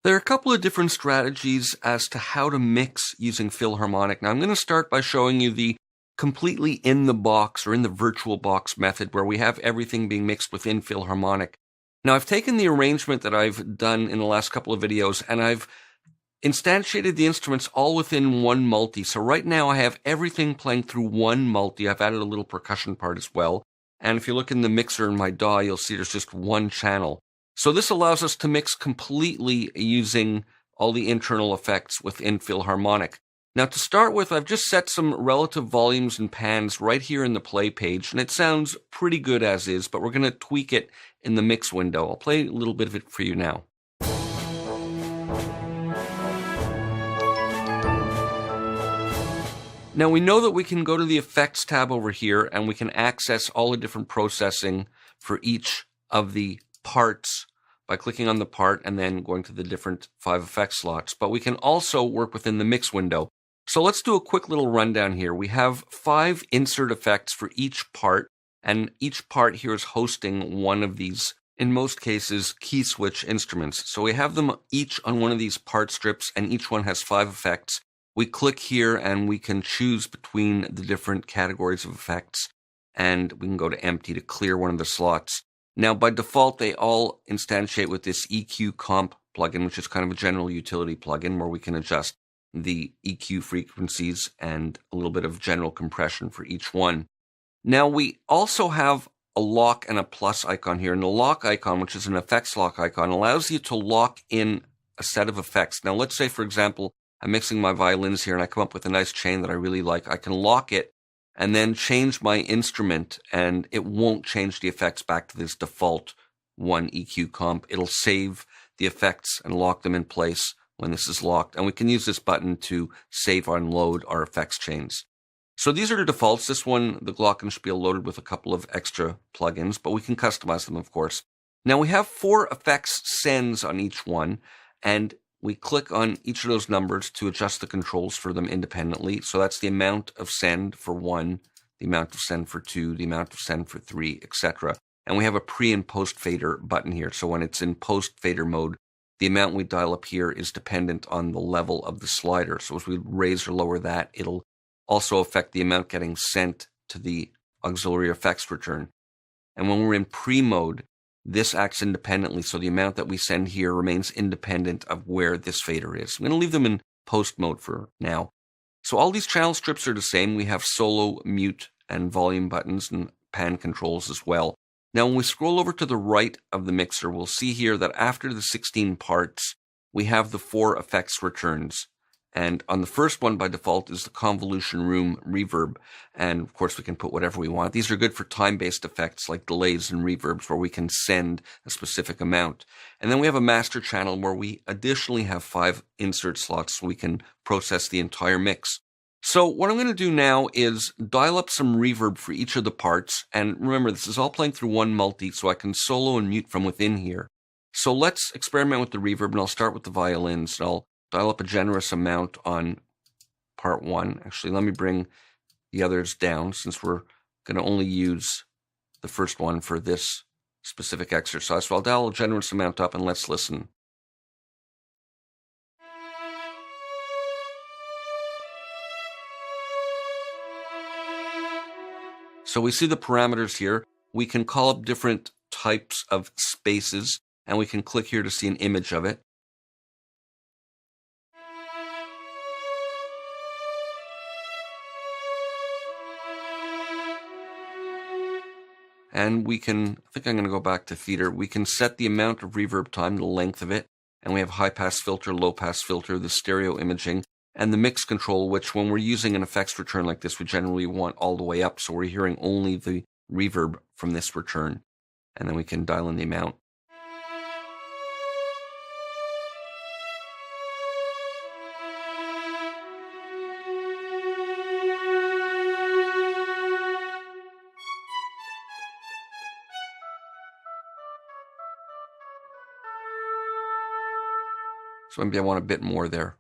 There are a couple of different strategies as to how to mix using PhilHarmonic. Now I'm going to start by showing you the completely in the box or in the VirtualBox method where we have everything being mixed within PhilHarmonic. Now I've taken the arrangement that I've done in the last couple of videos and I've instantiated the instruments all within one multi. So right now I have everything playing through one multi. I've added a little percussion part as well. And if you look in the mixer in my DAW, you'll see there's just one channel. So this allows us to mix completely using all the internal effects within PhilHarmonic. Now to start with, I've just set some relative volumes and pans right here in the play page, and it sounds pretty good as is, but we're going to tweak it in the mix window. I'll play a little bit of it for you now. Now we know that we can go to the Effects tab over here and we can access all the different processing for each of the parts by clicking on the part and then going to the different 5 effect slots. But we can also work within the mix window. So let's do a quick little rundown here. We have 5 insert effects for each part, and each part here is hosting one of these, in most cases, key switch instruments. So we have them each on one of these part strips, and each one has 5 effects. We click here and we can choose between the different categories of effects, and we can go to empty to clear one of the slots. Now, by default, they all instantiate with this EQ Comp plugin, which is kind of a general utility plugin where we can adjust the EQ frequencies and a little bit of general compression for each one. Now, we also have a lock and a plus icon here, and the lock icon, which is an effects lock icon, allows you to lock in a set of effects. Now, let's say, for example, I'm mixing my violins here and I come up with a nice chain that I really like. I can lock it and then change my instrument, and it won't change the effects back to this default one EQ comp. It'll save the effects and lock them in place when this is locked. And we can use this button to save or unload our effects chains. So these are the defaults. This one, the Glockenspiel, loaded with a couple of extra plugins, but we can customize them, of course. Now we have 4 effects sends on each one, and we click on each of those numbers to adjust the controls for them independently. So that's the amount of send for 1, the amount of send for 2, the amount of send for 3, etc. And we have a pre and post fader button here. So when it's in post fader mode, the amount we dial up here is dependent on the level of the slider. So as we raise or lower that, it'll also affect the amount getting sent to the auxiliary effects return. And when we're in pre mode, this acts independently, so the amount that we send here remains independent of where this fader is. I'm going to leave them in post mode for now. So all these channel strips are the same. We have solo, mute, and volume buttons and pan controls as well. Now when we scroll over to the right of the mixer, we'll see here that after the 16 parts, we have the 4 effects returns. And on the first one, by default, is the Convolution Room Reverb. And of course, we can put whatever we want. These are good for time-based effects like delays and reverbs where we can send a specific amount. And then we have a master channel where we additionally have 5 insert slots so we can process the entire mix. So what I'm going to do now is dial up some reverb for each of the parts. And remember, this is all playing through one multi, so I can solo and mute from within here. So let's experiment with the reverb, and I'll start with the violins. I'll dial up a generous amount on part 1. Actually, let me bring the others down since we're going to only use the first one for this specific exercise. So I'll dial a generous amount up and let's listen. So we see the parameters here. We can call up different types of spaces, and we can click here to see an image of it. And we can, I think I'm going to go back to theater. We can set the amount of reverb time, the length of it. And we have high pass filter, low pass filter, the stereo imaging, and the mix control, which when we're using an effects return like this, we generally want all the way up. So we're hearing only the reverb from this return. And then we can dial in the amount. So maybe I want a bit more there.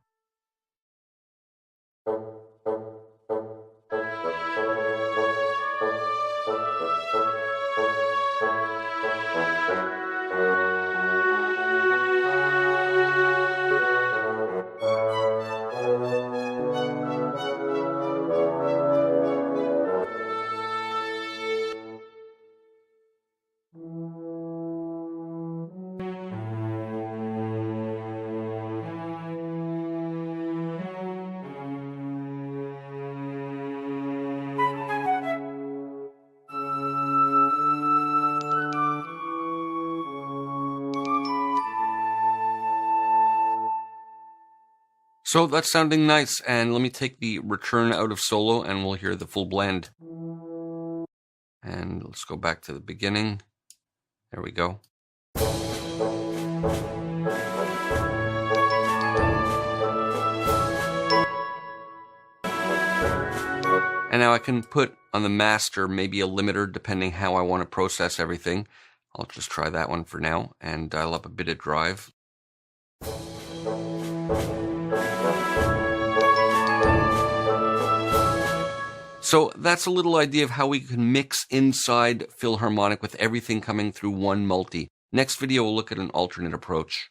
So that's sounding nice, and let me take the return out of solo and we'll hear the full blend. And let's go back to the beginning. There we go. And now I can put on the master maybe a limiter depending how I want to process everything. I'll just try that one for now and dial up a bit of drive. So that's a little idea of how we can mix inside Philharmonic with everything coming through one multi. Next video, we'll look at an alternate approach.